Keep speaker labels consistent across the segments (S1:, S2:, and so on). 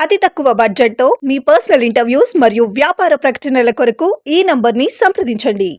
S1: అతి తక్కువ బడ్జెట్తో మీ పర్సనల్ ఇంటర్వ్యూస్ మరియు వ్యాపార ప్రకటనల కొరకు ఈ నంబర్ని సంప్రదించండి.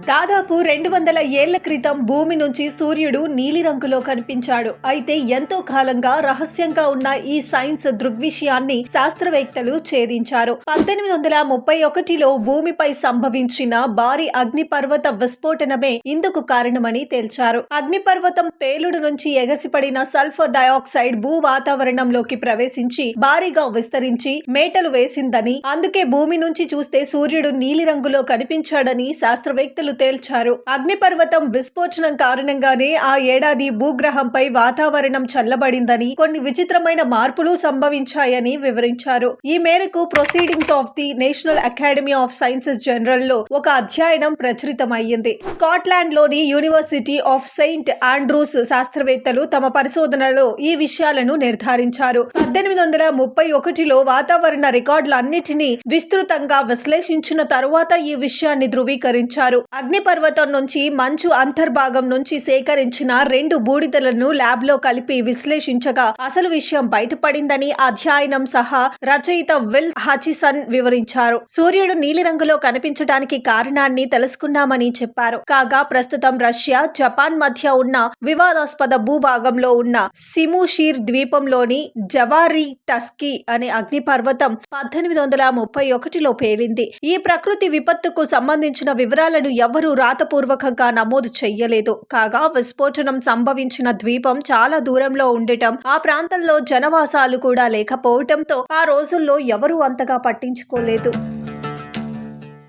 S1: దాదాపు 200 ఏళ్ల క్రితం భూమి నుంచి సూర్యుడు నీలిరంగులో కనిపించాడు. అయితే ఎంతో కాలంగా రహస్యంగా ఉన్న ఈ సైన్స్ దృగ్విషయాన్ని శాస్త్రవేత్తలు ఛేదించారు. 1831లో భూమిపై సంభవించిన భారీ అగ్నిపర్వత విస్ఫోటనమే ఇందుకు కారణమని తేల్చారు. అగ్నిపర్వతం పేలుడు నుంచి ఎగసిపడిన సల్ఫర్ డయాక్సైడ్ భూ వాతావరణంలోకి ప్రవేశించి భారీగా విస్తరించి మేటలు వేసిందని, అందుకే భూమి నుంచి చూస్తే సూర్యుడు నీలిరంగులో కనిపించాడని శాస్త్రవేత్తలు తేల్చారు. అగ్నిపర్వతం విస్ఫోటనం కారణంగానే ఆ ఏడాది భూగ్రహంపై వాతావరణం చల్లబడిందని, కొన్ని విచిత్రమైన మార్పులు సంభవించాయని వివరించారు. ఈ మేరకు proceedings of the national academy of sciences general లో ఒక అధ్యయనం ప్రచురితమయ్యింది. స్కాట్లాండ్ లోని యూనివర్సిటీ ఆఫ్ సెయింట్ ఆండ్రూస్ శాస్త్రవేత్తలు తమ పరిశోధనలో ఈ విషయాలను నిర్ధారించారు. 1831లో వాతావరణ రికార్డులన్నిటినీ విస్తృతంగా విశ్లేషించిన తరువాత ఈ విషయాన్ని ధృవీకరించారు. అగ్నిపర్వతం నుంచి మంచు అంతర్భాగం నుంచి సేకరించిన 2 బూడిదలను ల్యాబ్ లో కలిపి విశ్లేషించగా అసలు విషయం బయటపడిందని అధ్యయనం సహా రచయిత విల్ హచిసన్ వివరించారు. సూర్యుడు నీలిరంగులో కనిపించడానికి కారణాన్ని తెలుసుకున్నామని చెప్పారు. కాగా ప్రస్తుతం రష్యా, జపాన్ మధ్య ఉన్న వివాదాస్పద భూభాగంలో ఉన్న సిముషీర్ ద్వీపంలోని జవారీ టస్కీ అనే అగ్నిపర్వతం 1831లో పేలింది. ఈ ప్రకృతి విపత్తుకు సంబంధించిన వివరాలను ఎవరూ రాతపూర్వకంగా నమోదు చెయ్యలేదు. కాగా విస్ఫోటనం సంభవించిన ద్వీపం చాలా దూరంలో ఉండటం, ఆ ప్రాంతంలో జనవాసాలు కూడా లేకపోవటంతో ఆ రోజుల్లో ఎవరూ అంతగా పట్టించుకోలేదు.